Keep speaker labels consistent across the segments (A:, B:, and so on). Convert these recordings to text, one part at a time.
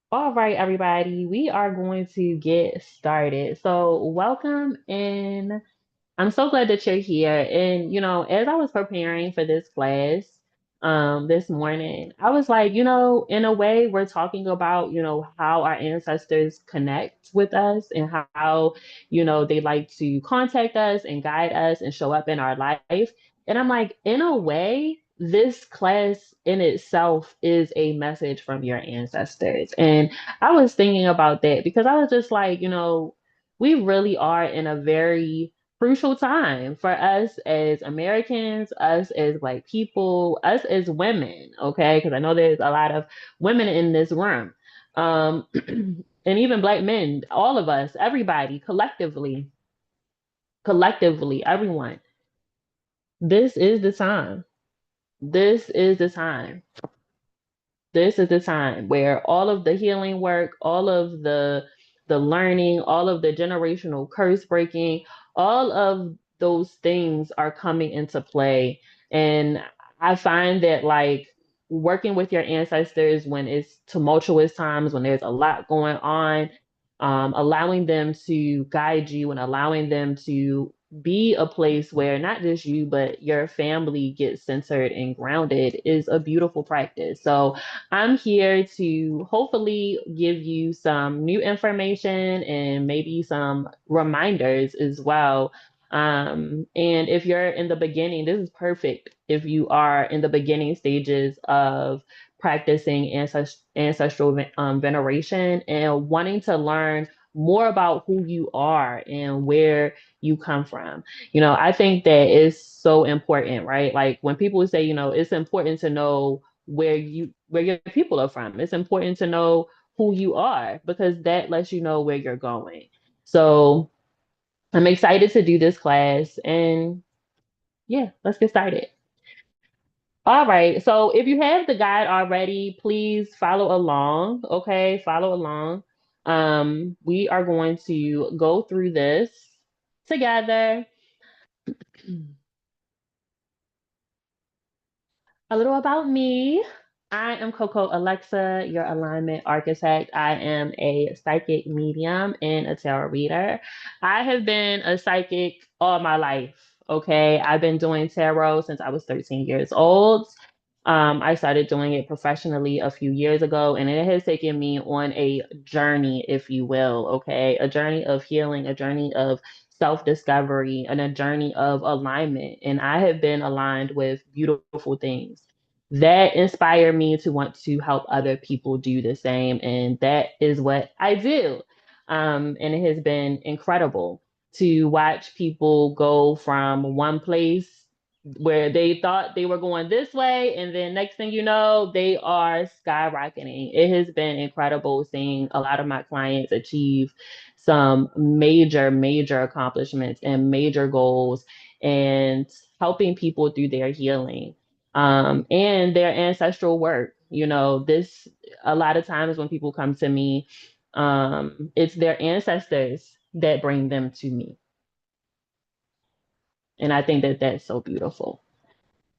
A: All right, everybody, we are going to get started. So, welcome and I'm so glad that you're here. And, as I was preparing for this class this morning, I was like, in a way, we're talking about, how our ancestors connect with us and how, they like to contact us and guide us and show up in our life. And I'm like, in a way, this class in itself is a message from your ancestors. And I was thinking about that because I was just like, we really are in a very crucial time for us as Americans, us as Black people, us as women, okay? Because I know there's a lot of women in this room. Um, and even Black men, all of us, everybody, collectively, everyone. This is the time. This is the time. This is the time where all of the healing work, all of the learning, all of the generational curse breaking, all of those things are coming into play. And I find that like working with your ancestors when it's tumultuous times, when there's a lot going on, allowing them to guide you and allowing them to be a place where not just you, but your family gets centered and grounded is a beautiful practice. So I'm here to hopefully give you some new information and maybe some reminders as well. And if you're in the beginning, this is perfect. If you are in the beginning stages of practicing ancestral veneration and wanting to learn more about who you are and where you come from. I think that is so important, right? Like when people say, it's important to know where your people are from. It's important to know who you are because that lets you know where you're going. So I'm excited to do this class and yeah, let's get started. All right. So if you have the guide already, please follow along. Okay, follow along. We are going to go through this together. A little about me. I am Coco Alexa, your alignment architect. I am a psychic medium and a tarot reader. I have been a psychic all my life. Okay. I've been doing tarot since I was 13 years old. I started doing it professionally a few years ago, and it has taken me on a journey, if you will. Okay. A journey of healing, a journey of self discovery, and a journey of alignment. And I have been aligned with beautiful things that inspired me to want to help other people do the same. And that is what I do. And it has been incredible to watch people go from one place where they thought they were going this way, and then next thing you know, they are skyrocketing. It has been incredible seeing a lot of my clients achieve some major accomplishments and major goals and helping people through their healing and their ancestral work. This a lot of times when people come to me, it's their ancestors that bring them to me. And I think that that's so beautiful.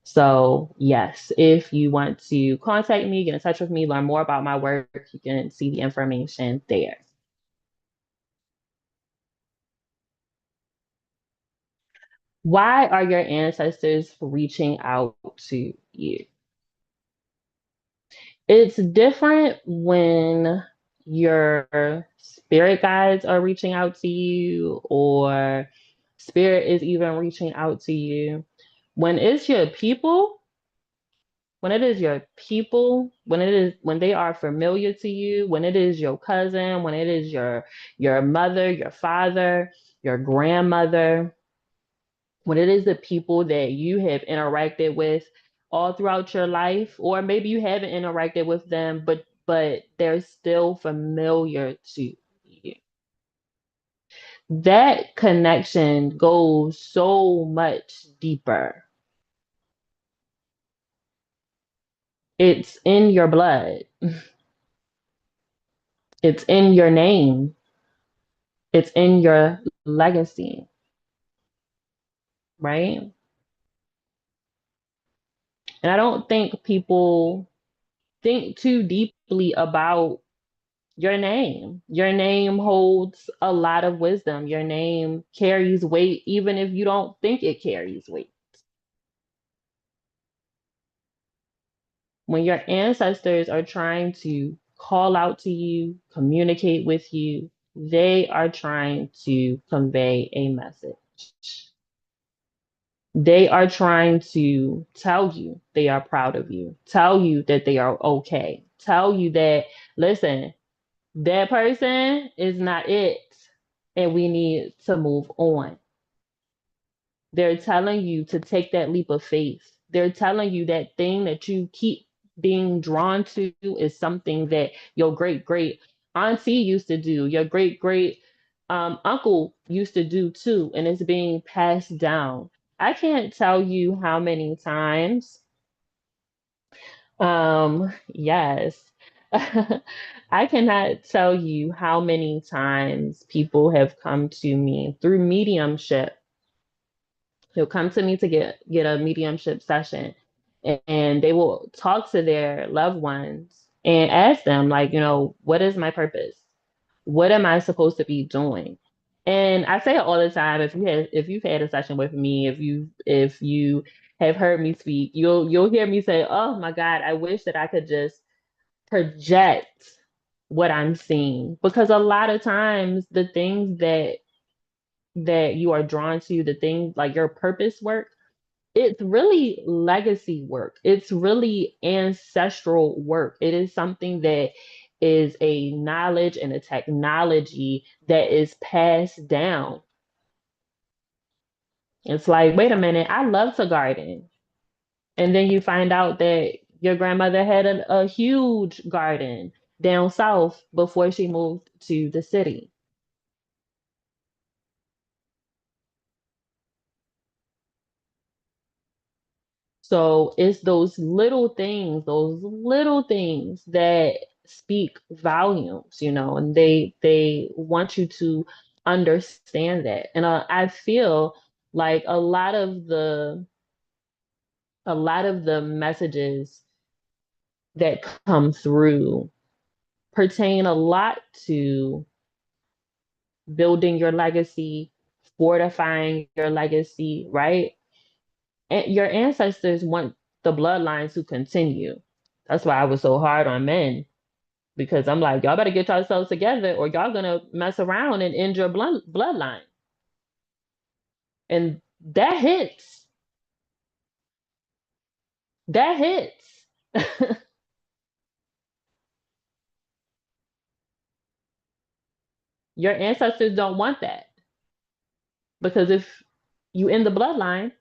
A: So, yes, if you want to contact me, get in touch with me, learn more about my work, you can see the information there. Why are your ancestors reaching out to you? It's different when your spirit guides are reaching out to you or spirit is even reaching out to you. When it's your people, when it is your people, when they are familiar to you, when it is your cousin, when it is your mother, your father, your grandmother, when it is the people that you have interacted with all throughout your life, or maybe you haven't interacted with them, but they're still familiar to you. That connection goes so much deeper. It's in your blood. It's in your name. It's in your legacy, right? And I don't think people think too deeply about Your name holds a lot of wisdom. Your name carries weight, even if you don't think it carries weight. When your ancestors are trying to call out to you, communicate with you, they are trying to convey a message. They are trying to tell you they are proud of you, tell you that they are okay, tell you that, listen, that person is not it, and we need to move on. They're telling you to take that leap of faith. They're telling you that thing that you keep being drawn to is something that your great great auntie used to do, your great great uncle used to do too, and it's being passed down. I can't tell you how many times. Yes. I cannot tell you how many times people have come to me through mediumship. They'll come to me to get a mediumship session, and they will talk to their loved ones and ask them, like, what is my purpose? What am I supposed to be doing? And I say it all the time. If you've had a session with me, if you have heard me speak, you'll hear me say, "Oh my God, I wish that I could just project what I'm seeing." Because a lot of times the things that you are drawn to, the things like your purpose work, it's really legacy work. It's really ancestral work. It is something that is a knowledge and a technology that is passed down. It's like, wait a minute, I love to garden. And then you find out that your grandmother had a huge garden down south before she moved to the city. So it's those little things that speak volumes, and they want you to understand that. And I feel like a lot of the messages that come through pertain a lot to building your legacy, fortifying your legacy, right? And your ancestors want the bloodline to continue. That's why I was so hard on men, because I'm like, y'all better get yourselves together or y'all gonna mess around and end your bloodline. And that hits. That hits. Your ancestors don't want that, because if you end the bloodline,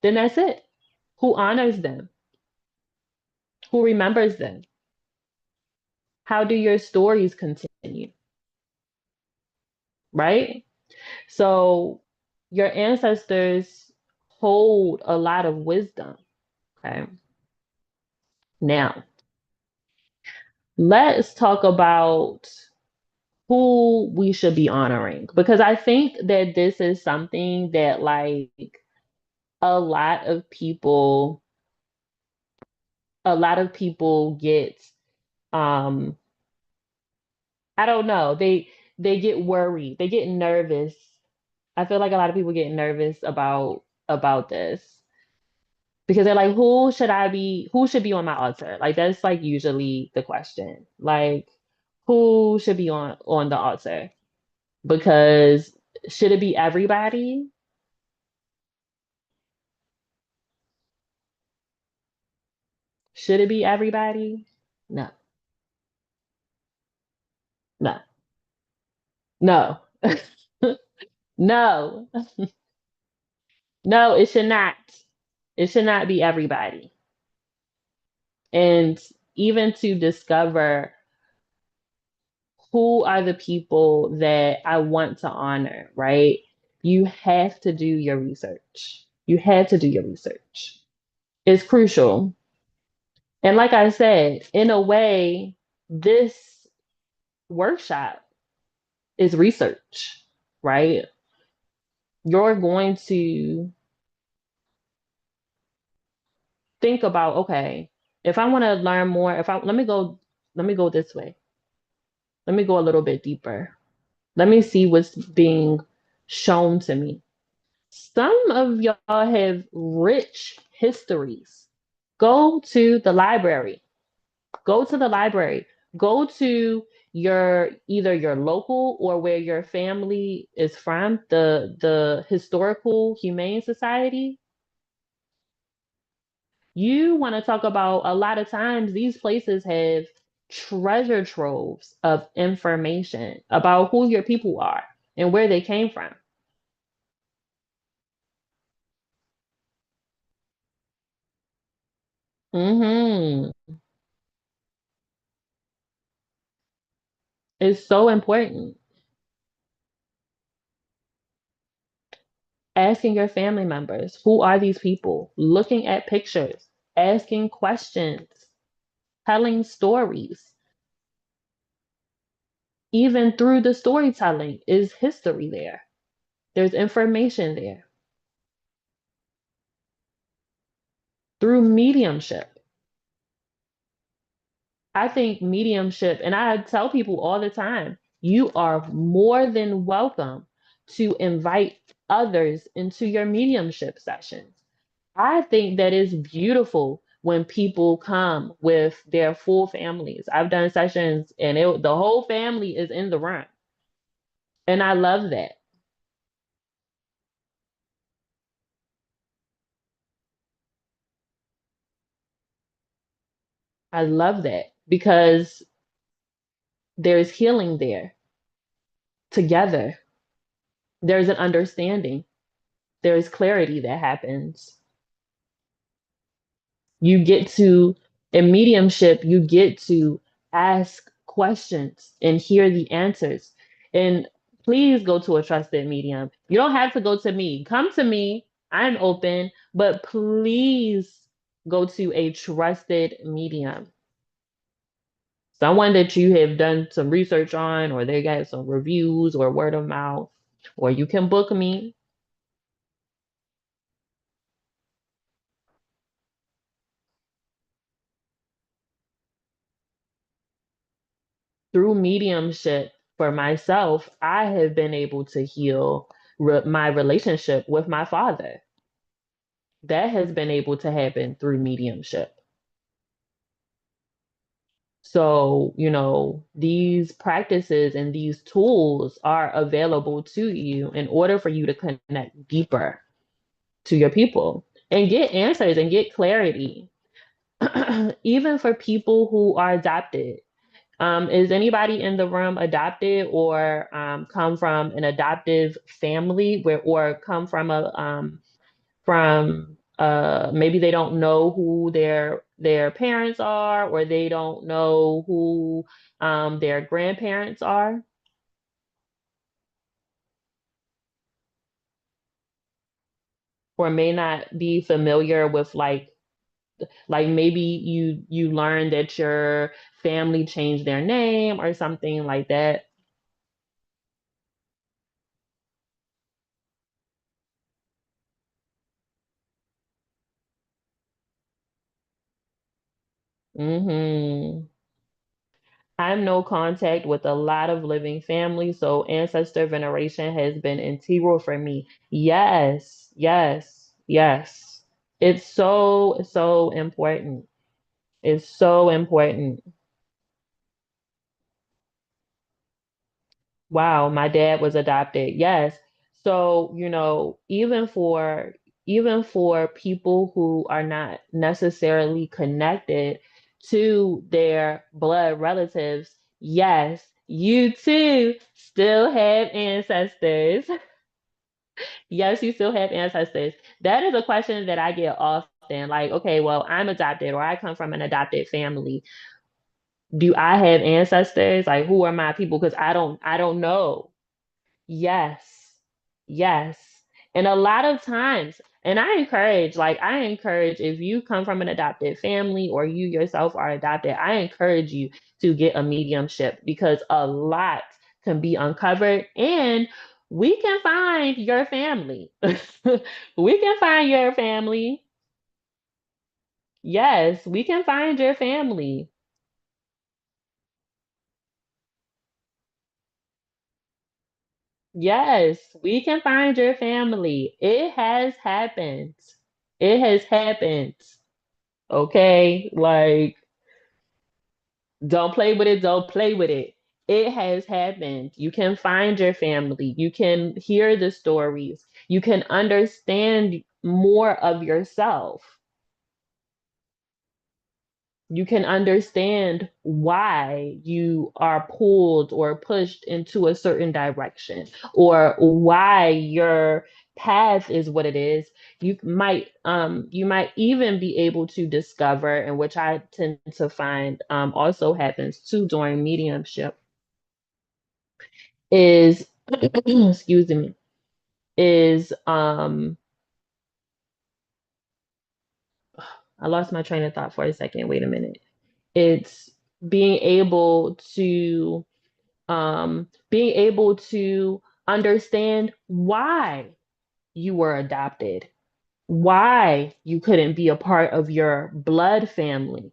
A: then that's it. Who honors them? Who remembers them? How do your stories continue? Right? So your ancestors hold a lot of wisdom. Okay. Now, let's talk about who we should be honoring, because I think that this is something that, like, a lot of people a lot of people get, um I don't know, they get worried, they get nervous. I feel like a lot of people get nervous about this, because they're like, who should be on my altar? Like, that's like usually the question. Like, who should be on the altar? Because should it be everybody? Should it be everybody? No, no, no, no, no, it should not. It should not be everybody. And even to discover who are the people that I want to honor, right? You have to do your research. You have to do your research. It's crucial. And like I said, in a way, this workshop is research, right? You're going to think about, okay, if I want to learn more, if I let me go this way. Let me go a little bit deeper. Let me see what's being shown to me. Some of y'all have rich histories. Go to the library. Go to the library. Go to your either your local or where your family is from, the historical humane society. You want to talk about a lot of times these places have treasure troves of information about who your people are and where they came from. Hmm. It's so important. Asking your family members, who are these people? Looking at pictures, asking questions, telling stories. Even through the storytelling is history there. There's information there. Through mediumship. I think mediumship, and I tell people all the time, you are more than welcome to invite others into your mediumship sessions. I think that is beautiful when people come with their full families. I've done sessions and the whole family is in the room. And I love that. I love that because there's healing there together. There's an understanding. There's clarity that happens. You get to, in mediumship, you get to ask questions and hear the answers. And please go to a trusted medium. You don't have to go to me. Come to me. I'm open, but please go to a trusted medium. Someone that you have done some research on, or they got some reviews or word of mouth, or you can book me through mediumship. For myself, I have been able to heal my relationship with my father. That has been able to happen through mediumship. So, these practices and these tools are available to you in order for you to connect deeper to your people and get answers and get clarity. Even for people who are adopted. Is anybody in the room adopted or come from an adoptive family or come from maybe they don't know who their parents are or they don't know who their grandparents are or may not be familiar with like maybe you learned that your family changed their name or something like that. Hmm. I'm no contact with a lot of living families, so ancestor veneration has been integral for me. Yes, yes, yes. It's so, so important. It's so important. Wow, my dad was adopted. Yes. So, even for people who are not necessarily connected to their blood relatives, yes, you too still have ancestors. Yes, you still have ancestors. That is a question that I get often. Like, okay, well, I'm adopted or I come from an adopted family. Do I have ancestors? Like, who are my people? Because I don't know. Yes. Yes. And a lot of times, and I encourage if you come from an adopted family or you yourself are adopted, I encourage you to get a mediumship because a lot can be uncovered and we can find your family. We can find your family. Yes, we can find your family. Yes, we can find your family. It has happened. It has happened. Okay? Like, don't play with it, don't play with it. It has happened. You can find your family. You can hear the stories. You can understand more of yourself. You can understand why you are pulled or pushed into a certain direction or why your path is what it is. You might even be able to discover, and which I tend to find also happens too during mediumship, is excuse me, is I lost my train of thought for a second. Wait a minute. It's being able to understand why you were adopted, why you couldn't be a part of your blood family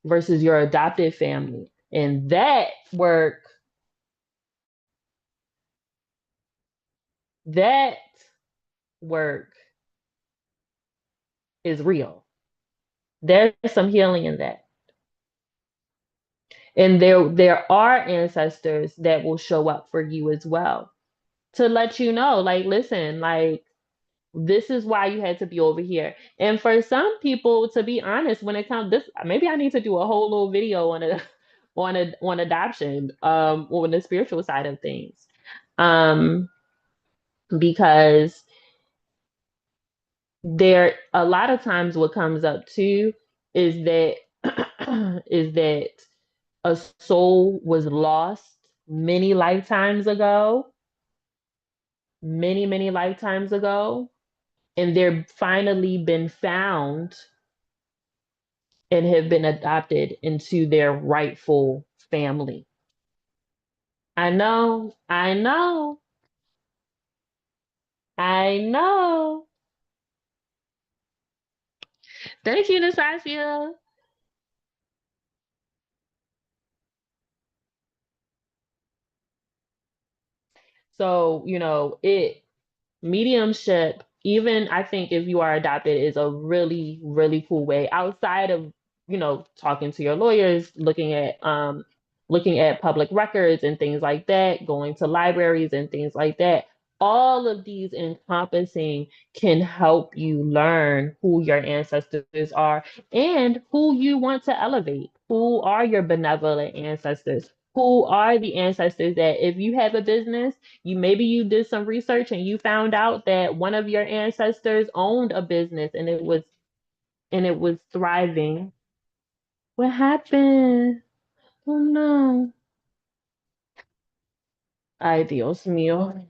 A: versus your adopted family. And that work is real. There's some healing in that. And there are ancestors that will show up for you as well to let you know, like, listen, like, this is why you had to be over here. And for some people, to be honest, when it comes this, maybe I need to do a whole little video on a on adoption, on the spiritual side of things. Because there a lot of times what comes up too is that is that a soul was lost many lifetimes ago, many lifetimes ago, and they're finally been found and have been adopted into their rightful family. I know. Thank you, Nastasia. So, mediumship, even I think if you are adopted, is a really cool way outside of, talking to your lawyers, looking at public records and things like that, going to libraries and things like that. All of these encompassing can help you learn who your ancestors are and who you want to elevate. Who are your benevolent ancestors? Who are the ancestors that if you have a business, you did some research and you found out that one of your ancestors owned a business and it was thriving. What happened? Oh no. Ay, Dios mío.